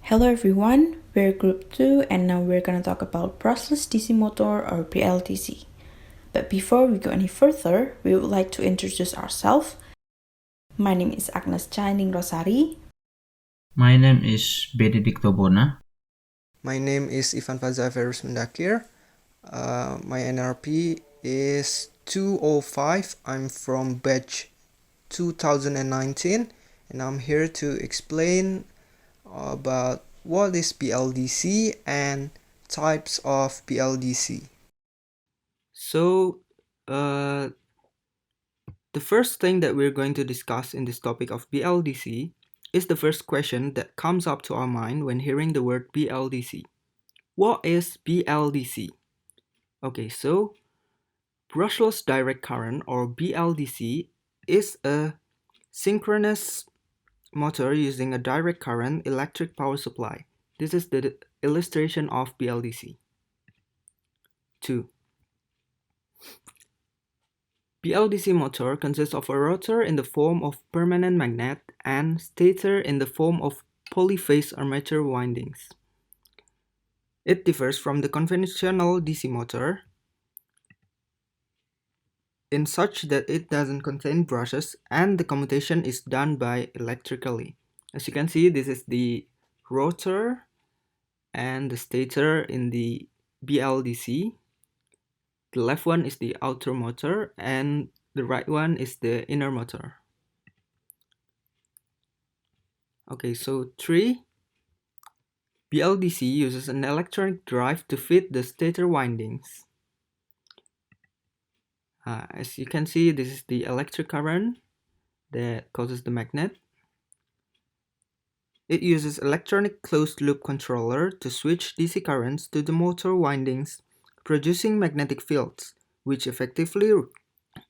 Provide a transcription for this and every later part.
Hello everyone, we're Group 2 and now we're gonna talk about Brushless DC Motor or BLDC. But before we go any further, we would like to introduce ourselves. My name is Agnes Chaning Rosari. My name is Benedicto Bona. My name is Ivan Fazaverus Mendakir. My NRP is 205. I'm from batch 2019 and I'm here to explain about what is BLDC and types of BLDC. So, the first thing that we're going to discuss in this topic of BLDC is the first question that comes up to our mind when hearing the word BLDC. What is BLDC? Okay, so brushless direct current or BLDC is a synchronous motor using a direct current electric power supply. This is the illustration of BLDC. 2. BLDC motor consists of a rotor in the form of permanent magnet and stator in the form of polyphase armature windings. It differs from the conventional DC motor in such that it doesn't contain brushes and the commutation is done by electrically. As you can see, this is the rotor and the stator in the BLDC. The left one is the outer motor and the right one is the inner motor. Okay, so 3. BLDC uses an electronic drive to feed the stator windings. As you can see, this is the electric current that causes the magnet. It uses electronic closed-loop controller to switch DC currents to the motor windings, producing magnetic fields, which effectively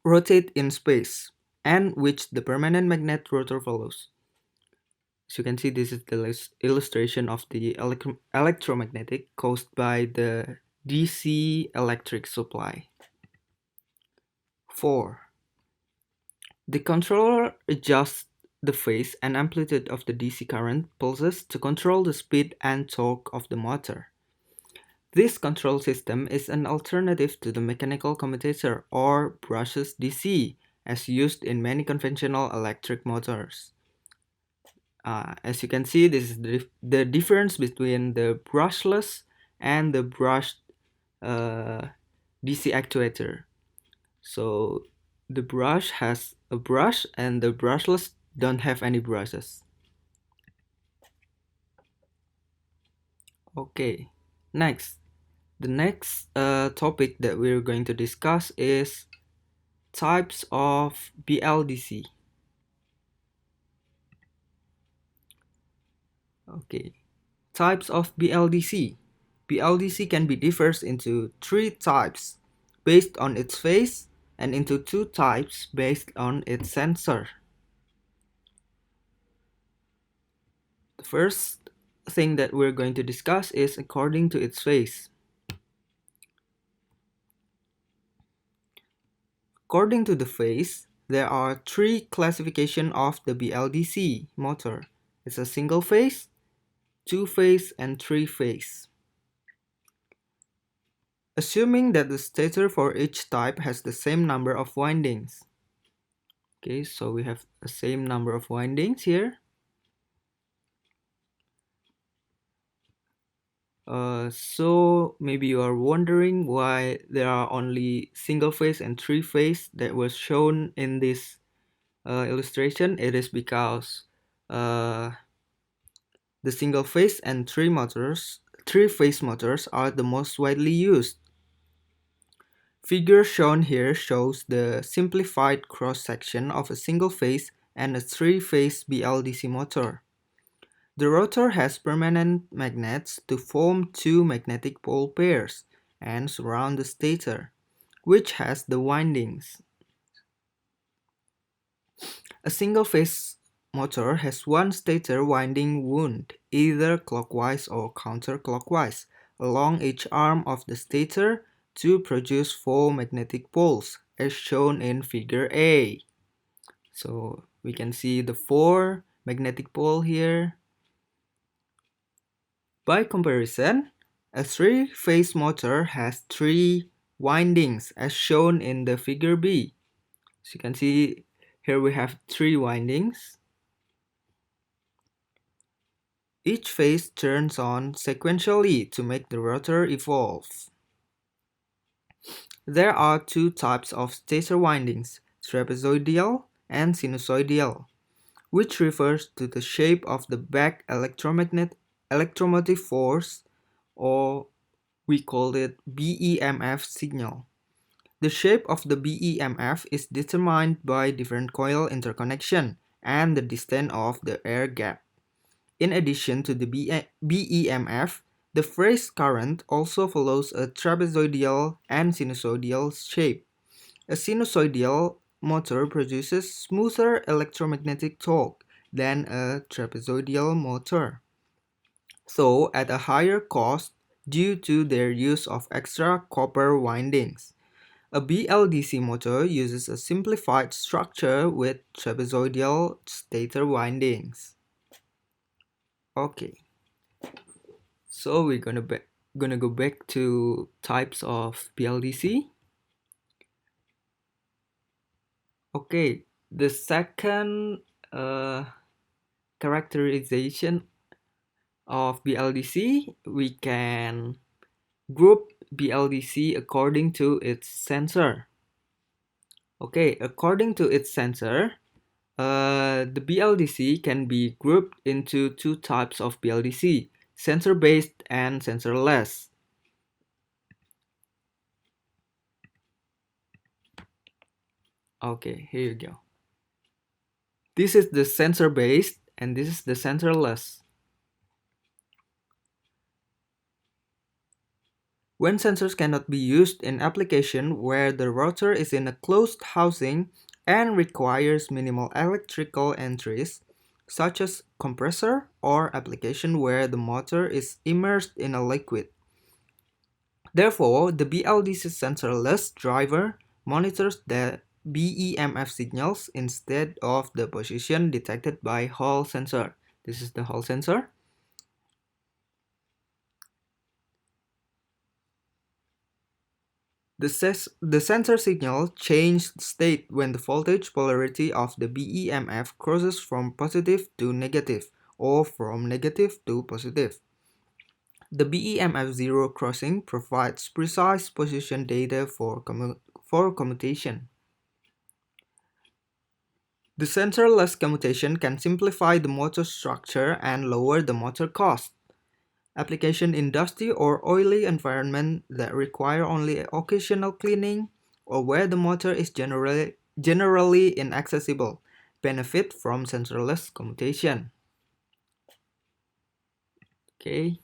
rotate in space, and which the permanent magnet rotor follows. As you can see, this is the illustration of the electromagnetic caused by the DC electric supply. 4. The controller adjusts the phase and amplitude of the DC current pulses to control the speed and torque of the motor. This control system is an alternative to the mechanical commutator or brushless DC as used in many conventional electric motors. As you can see, this is the difference between the brushless and the brushed DC actuator. So the brush has a brush and the brushless don't have any brushes. Okay, next. The next topic that we're going to discuss is types of BLDC. Okay, types of BLDC. BLDC can be differs into 3 types based on its phase and into 2 types based on its sensor. The first thing that we're going to discuss is according to its phase. According to the phase, there are 3 classifications of the BLDC motor. It's a single phase, 2-phase, and 3-phase. Assuming that the stator for each type has the same number of windings. Okay, so we have the same number of windings here. So maybe you are wondering why there are only single phase and 3-phase that was shown in this illustration. It is because the single phase and 3-phase motors are the most widely used. Figure shown here shows the simplified cross-section of a single phase and a 3-phase BLDC motor. The rotor has permanent magnets to form 2 magnetic pole pairs and surround the stator, which has the windings. A single-phase motor has one stator winding wound, either clockwise or counterclockwise, along each arm of the stator to produce 4 magnetic poles, as shown in figure A. So we can see the 4 magnetic pole here. By comparison, a three-phase motor has three windings as shown in the figure B. As you can see, here we have three windings. Each phase turns on sequentially to make the rotor evolve. There are two types of stator windings, trapezoidal and sinusoidal, which refers to the shape of the back electromotive force, or we call it BEMF signal. The shape of the BEMF is determined by different coil interconnection and the distance of the air gap. In addition to the BEMF, the phase current also follows a trapezoidal and sinusoidal shape. A sinusoidal motor produces smoother electromagnetic torque than a trapezoidal motor, so at a higher cost due to their use of extra copper windings. A BLDC motor uses a simplified structure with trapezoidal stator windings. Okay, so we're gonna go back to types of BLDC. Okay, the second characterization of BLDC, we can group BLDC according to its sensor. Okay, according to its sensor, the BLDC can be grouped into two types of BLDC, sensor-based and sensorless. Okay, here you go. This is the sensor-based and this is the sensorless. When sensors cannot be used in application where the rotor is in a closed housing and requires minimal electrical entries, such as compressor or application where the motor is immersed in a liquid. Therefore, the BLDC sensorless driver monitors the BEMF signals instead of the position detected by Hall sensor. This is the Hall sensor. The sensor signal changes state when the voltage polarity of the BEMF crosses from positive to negative or from negative to positive. The BEMF zero crossing provides precise position data for commutation. The sensorless commutation can simplify the motor structure and lower the motor cost. Application in dusty or oily environment that require only occasional cleaning or where the motor is generally inaccessible benefit from sensorless commutation. Okay,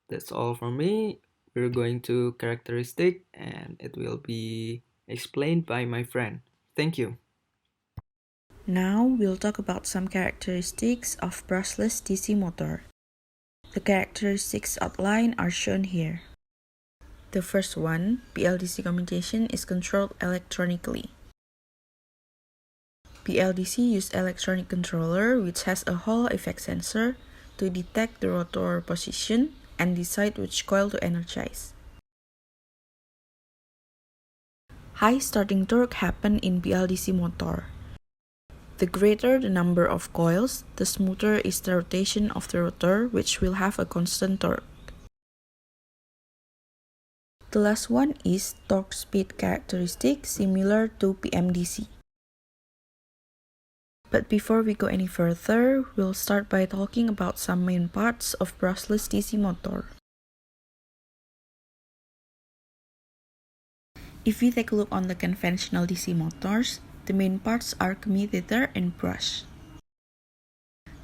that's all from me. We're going to characteristic and it will be explained by my friend. Thank you. Now we'll talk about some characteristics of brushless DC motor. The characteristics outlined are shown here. The first one, BLDC commutation is controlled electronically. BLDC use electronic controller which has a Hall effect sensor to detect the rotor position and decide which coil to energize. High starting torque happen in BLDC motor. The greater the number of coils, the smoother is the rotation of the rotor, which will have a constant torque. The last one is torque speed characteristic similar to PMDC. But before we go any further, we'll start by talking about some main parts of brushless DC motor. If we take a look on the conventional DC motors, the main parts are commutator and brush.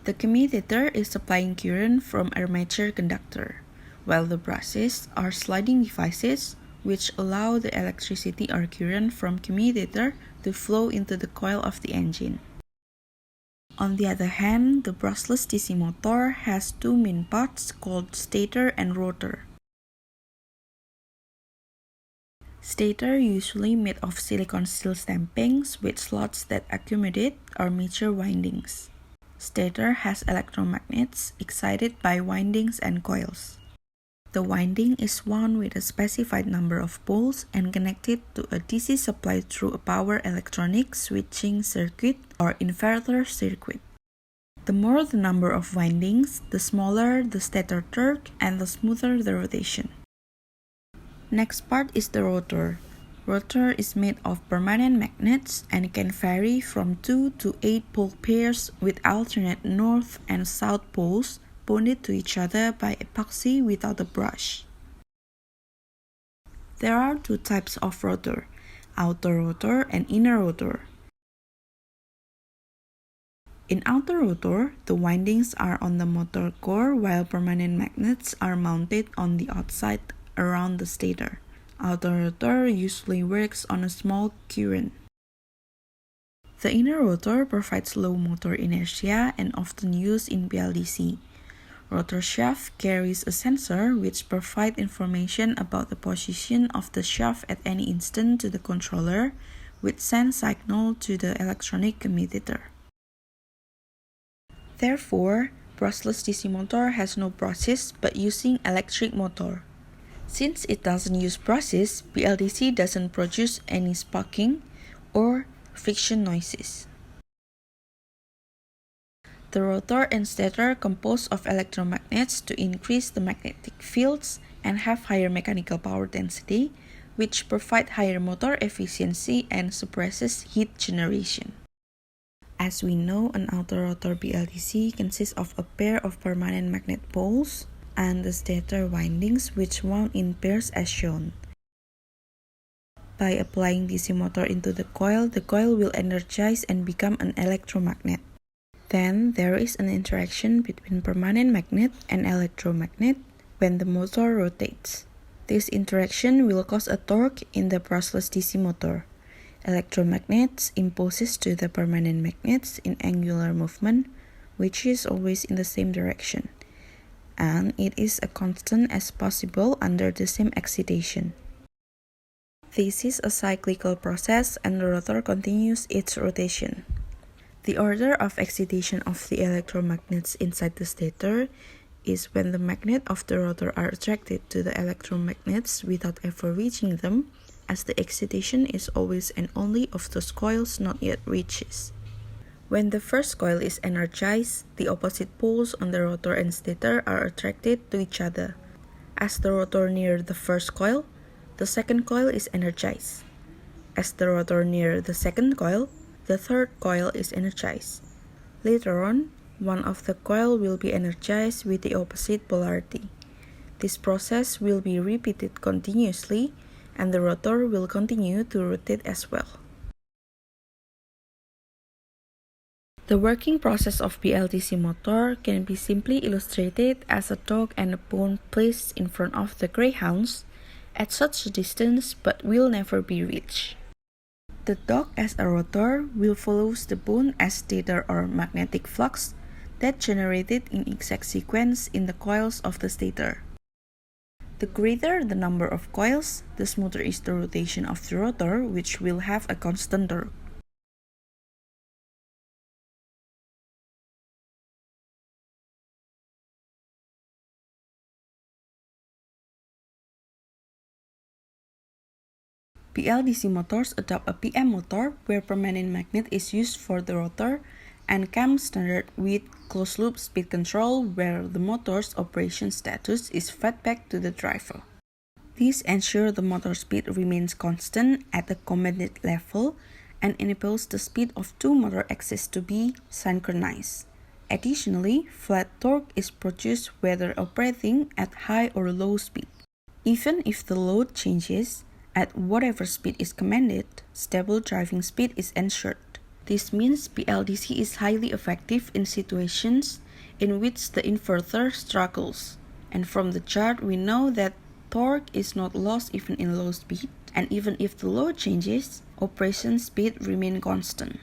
The commutator is supplying current from armature conductor, while the brushes are sliding devices which allow the electricity or current from commutator to flow into the coil of the engine. On the other hand, the brushless DC motor has two main parts called stator and rotor. Stator usually made of silicon steel stampings with slots that accommodate armature windings. Stator has electromagnets excited by windings and coils. The winding is wound with a specified number of poles and connected to a DC supply through a power electronic switching circuit or inverter circuit. The more the number of windings, the smaller the stator torque and the smoother the rotation. Next part is the rotor. Rotor is made of permanent magnets and can vary from 2 to 8 pole pairs with alternate north and south poles bonded to each other by epoxy without a brush. There are two types of rotor, outer rotor and inner rotor. In outer rotor, the windings are on the motor core while permanent magnets are mounted on the outside around the stator. Outer rotor usually works on a small current. The inner rotor provides low motor inertia and often used in BLDC. Rotor shaft carries a sensor which provides information about the position of the shaft at any instant to the controller, which sends signal to the electronic commutator. Therefore, brushless DC motor has no brushes but using electric motor. Since it doesn't use brushes, BLDC doesn't produce any sparking or friction noises. The rotor and stator compose of electromagnets to increase the magnetic fields and have higher mechanical power density, which provide higher motor efficiency and suppresses heat generation. As we know, an outer rotor BLDC consists of a pair of permanent magnet poles and the stator windings which wound in pairs as shown. By applying DC motor into the coil will energize and become an electromagnet. Then there is an interaction between permanent magnet and electromagnet when the motor rotates. This interaction will cause a torque in the brushless DC motor. Electromagnets imposes to the permanent magnets in angular movement, which is always in the same direction, and it is as constant as possible under the same excitation. This is a cyclical process and the rotor continues its rotation. The order of excitation of the electromagnets inside the stator is when the magnet of the rotor are attracted to the electromagnets without ever reaching them, as the excitation is always and only of those coils not yet reaches. When the first coil is energized, the opposite poles on the rotor and stator are attracted to each other. As the rotor near the first coil, the second coil is energized. As the rotor near the second coil, the third coil is energized. Later on, one of the coil will be energized with the opposite polarity. This process will be repeated continuously, and the rotor will continue to rotate as well. The working process of BLDC motor can be simply illustrated as a dog and a bone placed in front of the greyhounds at such a distance but will never be reached. The dog as a rotor will follow the bone as stator or magnetic flux that generated in exact sequence in the coils of the stator. The greater the number of coils, the smoother is the rotation of the rotor, which will have a constant torque. BLDC motors adopt a PM motor where permanent magnet is used for the rotor and CAM standard with closed-loop speed control where the motor's operation status is fed back to the driver. This ensures the motor speed remains constant at the commanded level and enables the speed of two motor axes to be synchronized. Additionally, flat torque is produced whether operating at high or low speed. Even if the load changes, at whatever speed is commanded, stable driving speed is ensured. This means BLDC is highly effective in situations in which the inverter struggles. And from the chart, we know that torque is not lost even in low speed, and even if the load changes, operation speed remains constant.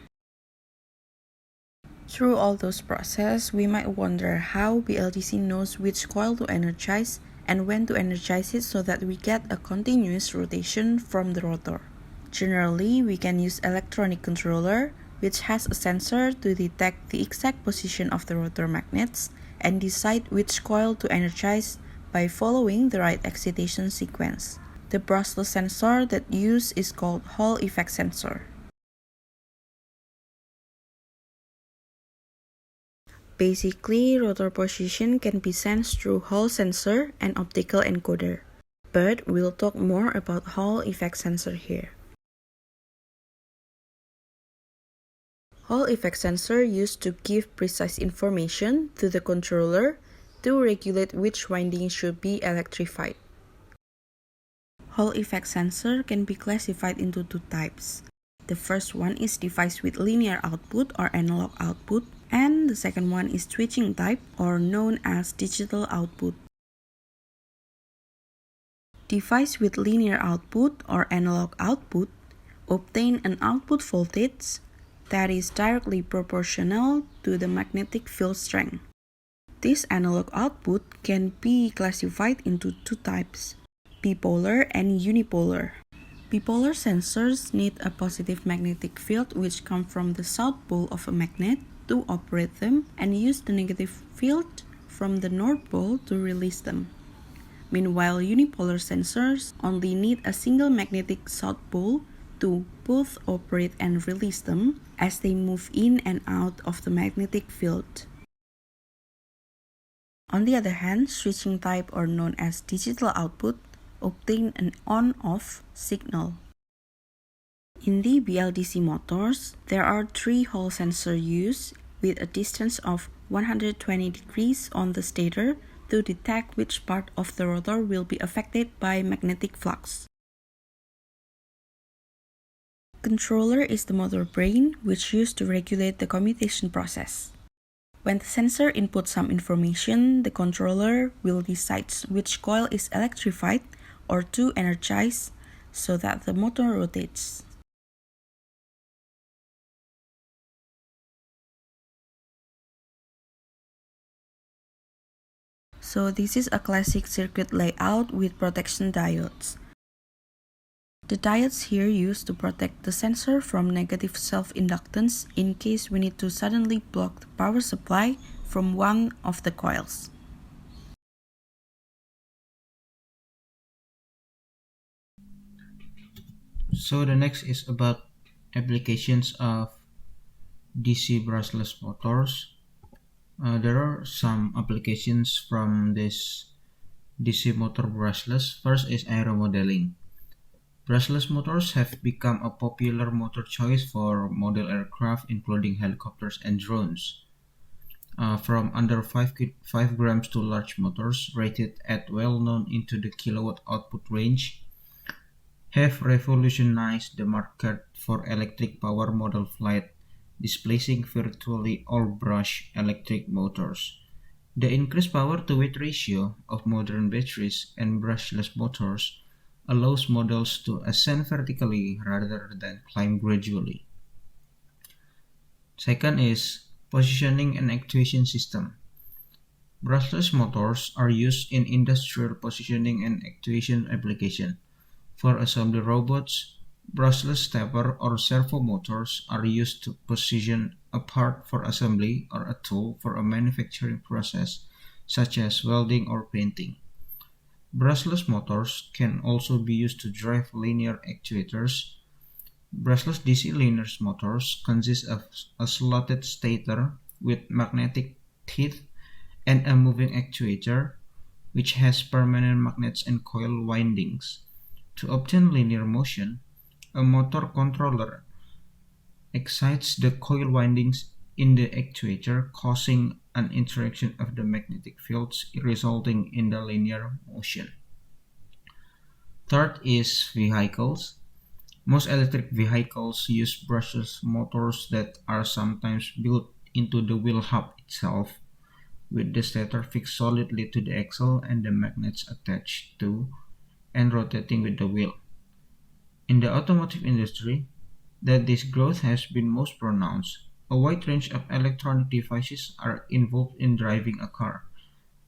Through all those processes, we might wonder how BLDC knows which coil to energize and when to energize it so that we get a continuous rotation from the rotor. Generally, we can use electronic controller, which has a sensor to detect the exact position of the rotor magnets and decide which coil to energize by following the right excitation sequence. The brushless sensor that used is called Hall effect sensor. Basically, rotor position can be sensed through Hall sensor and optical encoder, but we'll talk more about Hall effect sensor here. Hall effect sensor used to give precise information to the controller to regulate which winding should be electrified. Hall effect sensor can be classified into two types. The first one is device with linear output or analog output, and the second one is switching type or known as digital output. Device with linear output or analog output obtain an output voltage that is directly proportional to the magnetic field strength. This analog output can be classified into two types, bipolar and unipolar. Bipolar sensors need a positive magnetic field which comes from the south pole of a magnet to operate them and use the negative field from the north pole to release them. Meanwhile, unipolar sensors only need a single magnetic south pole to both operate and release them as they move in and out of the magnetic field. On the other hand, switching type or known as digital output obtain an on-off signal. In the BLDC motors, there are 3 Hall sensors used with a distance of 120 degrees on the stator to detect which part of the rotor will be affected by magnetic flux. Controller is the motor brain which used to regulate the commutation process. When the sensor inputs some information, the controller will decide which coil is electrified or to energize so that the motor rotates. So this is a classic circuit layout with protection diodes. The diodes here used to protect the sensor from negative self-inductance in case we need to suddenly block the power supply from one of the coils. So the next is about applications of DC brushless motors. There are some applications from this DC motor brushless. First is aeromodeling. Brushless motors have become a popular motor choice for model aircraft including helicopters and drones. From under 5 grams to large motors rated at well-known into the kilowatt output range have revolutionized the market for electric power model flight, displacing virtually all brush electric motors. The increased power-to-weight ratio of modern batteries and brushless motors allows models to ascend vertically rather than climb gradually. Second is positioning and actuation system. Brushless motors are used in industrial positioning and actuation application. For assembly robots, brushless stepper or servo motors are used to position a part for assembly or a tool for a manufacturing process such as welding or painting. Brushless motors can also be used to drive linear actuators. Brushless DC linear motors consist of a slotted stator with magnetic teeth and a moving actuator, which has permanent magnets and coil windings. To obtain linear motion, a motor controller excites the coil windings in the actuator, causing an interaction of the magnetic fields, resulting in the linear motion. Third is vehicles. Most electric vehicles use brushless motors that are sometimes built into the wheel hub itself, with the stator fixed solidly to the axle and the magnets attached to and rotating with the wheel. In the automotive industry, that this growth has been most pronounced. A wide range of electronic devices are involved in driving a car.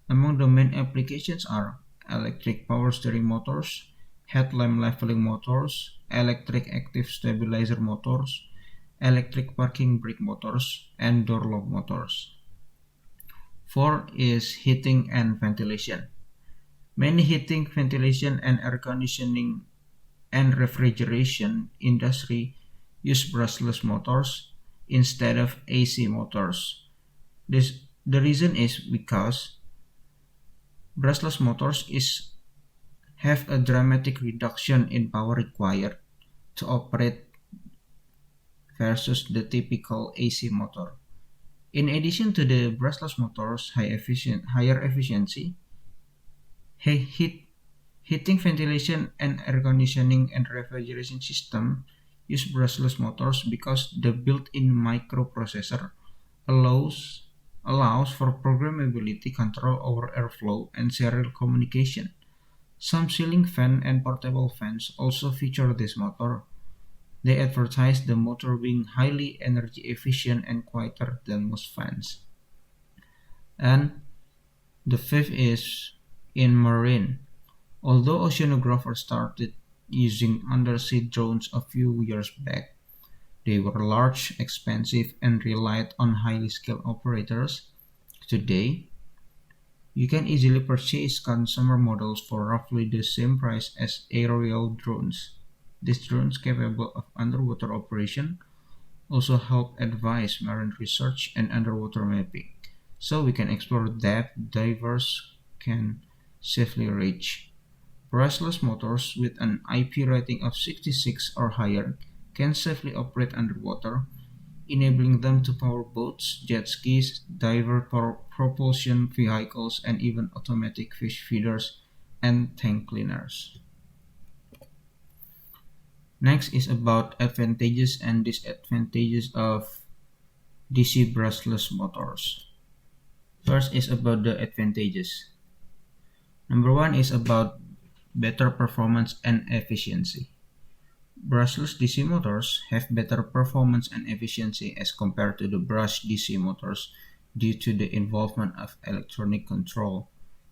Among the main applications are electric power steering motors, headlamp leveling motors, electric active stabilizer motors, electric parking brake motors, and door lock motors. 4 is heating and ventilation. Many heating, ventilation, and air conditioning and refrigeration industry use brushless motors instead of AC motors. The reason is because brushless motors have a dramatic reduction in power required to operate versus the typical AC motor. In addition to the brushless motors' higher efficiency, heating, ventilation, and air conditioning and refrigeration system use brushless motors because the built-in microprocessor allows for programmability control over airflow and serial communication. Some ceiling fan and portable fans also feature this motor. They advertise the motor being highly energy efficient and quieter than most fans. And the fifth is in marine. Although oceanographers started using undersea drones a few years back, they were large, expensive, and relied on highly skilled operators. Today, you can easily purchase consumer models for roughly the same price as aerial drones. These drones, capable of underwater operation, also help advise marine research and underwater mapping, so we can explore depth divers can safely reach. Brushless motors with an IP rating of 66 or higher can safely operate underwater, enabling them to power boats, jet skis, diver propulsion vehicles, and even automatic fish feeders and tank cleaners. Next is about advantages and disadvantages of DC brushless motors. First is about the advantages. Number one is about better performance and efficiency. Brushless DC motors have better performance and efficiency as compared to the brushed DC motors due to the involvement of electronic control,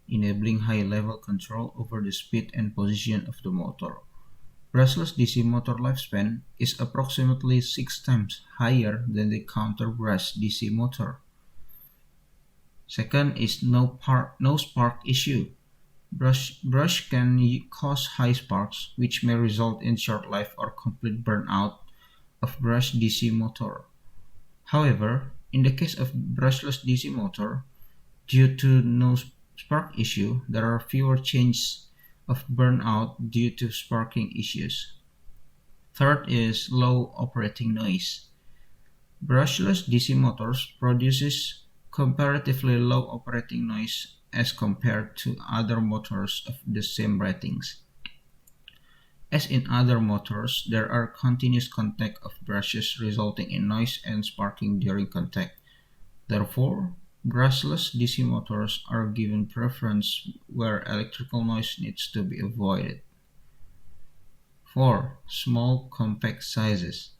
enabling high-level control over the speed and position of the motor. Brushless DC motor lifespan is approximately 6 times higher than the counter-brushed DC motor. Second is no spark issue. Brush can cause high sparks, which may result in short life or complete burnout of brushed DC motor. However, in the case of brushless DC motor, due to no spark issue, there are fewer chances of burnout due to sparking issues. Third is low operating noise. Brushless DC motors produces comparatively low operating noise as compared to other motors of the same ratings. As in other motors, there are continuous contact of brushes resulting in noise and sparking during contact. Therefore, brushless DC motors are given preference where electrical noise needs to be avoided. 4. Small compact sizes.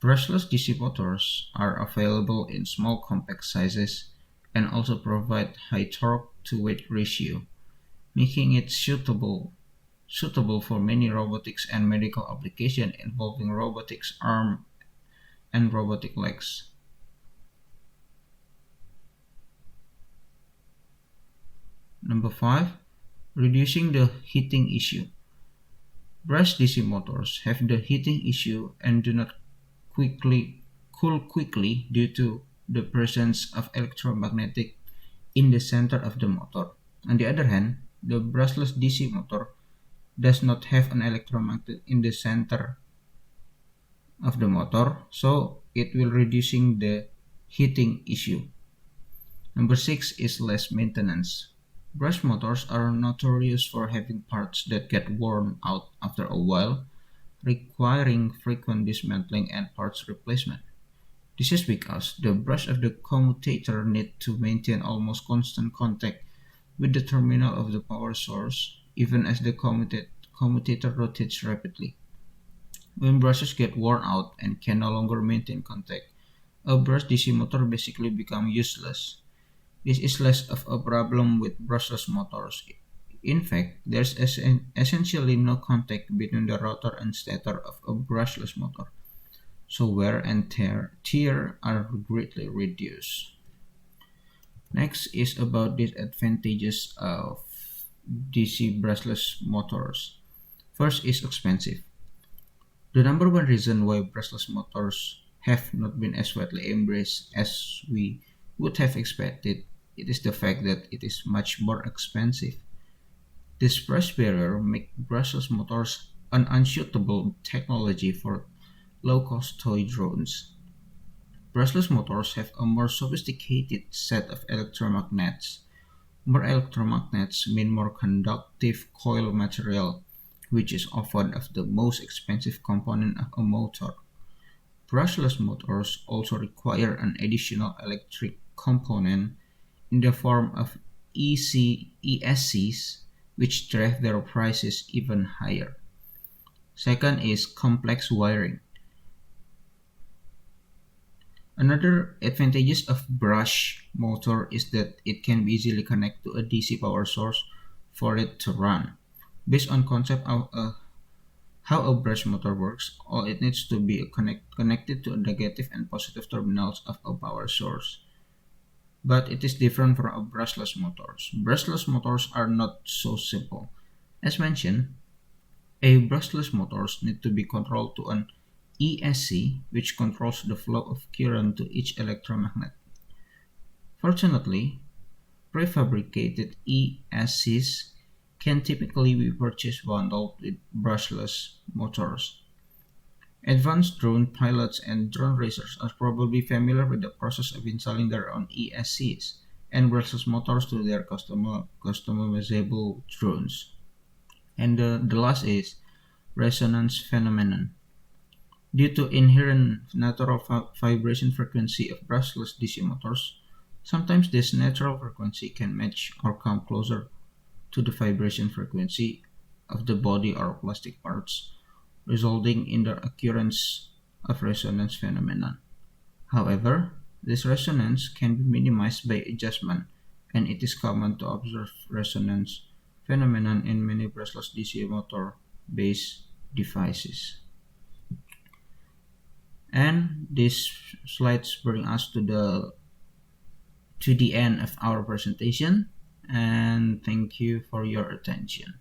Brushless DC motors are available in small compact sizes and also provide high torque to weight ratio, making it suitable for many robotics and medical applications involving robotics arm and robotic legs. Number 5. Reducing the heating issue. Brushed DC motors have the heating issue and do not cool quickly due to the presence of electromagnetic in the center of the motor. On the other hand, the brushless DC motor does not have an electromagnet in the center of the motor, so it will reducing the heating issue. Number 6 is less maintenance. Brush motors are notorious for having parts that get worn out after a while, requiring frequent dismantling and parts replacement. This is because the brush of the commutator need to maintain almost constant contact with the terminal of the power source, even as the commutator rotates rapidly. When brushes get worn out and can no longer maintain contact, a brushed DC motor basically becomes useless. This is less of a problem with brushless motors. In fact, there's essentially no contact between the rotor and stator of a brushless motor. so wear and tear are greatly reduced. Next is about disadvantages of DC brushless motors. First is expensive. The number one reason why brushless motors have not been as widely embraced as we would have expected, it is the fact that it is much more expensive. This price barrier makes brushless motors an unsuitable technology for low-cost toy drones. Brushless motors have a more sophisticated set of electromagnets. More electromagnets mean more conductive coil material, which is often of the most expensive component of a motor. Brushless motors also require an additional electric component in the form of ESCs, which drive their prices even higher. Second is complex wiring. Another advantage of brush motor is that it can be easily connected to a DC power source for it to run. Based on concept of how a brush motor works, all it needs to be connected to a negative and positive terminals of a power source. But it is different from a brushless motors. Brushless motors are not so simple. As mentioned, a brushless motors need to be controlled to an ESC, which controls the flow of current to each electromagnet. Fortunately, prefabricated ESCs can typically be purchased bundled with brushless motors. Advanced drone pilots and drone racers are probably familiar with the process of installing their own ESCs and brushless motors to their customizable drones. And the last is resonance phenomenon. Due to inherent natural vibration frequency of brushless DC motors, sometimes this natural frequency can match or come closer to the vibration frequency of the body or plastic parts, resulting in the occurrence of resonance phenomenon. However, this resonance can be minimized by adjustment, and it is common to observe resonance phenomenon in many brushless DC motor-based devices. And these slides bring us to the end of our presentation, and thank you for your attention.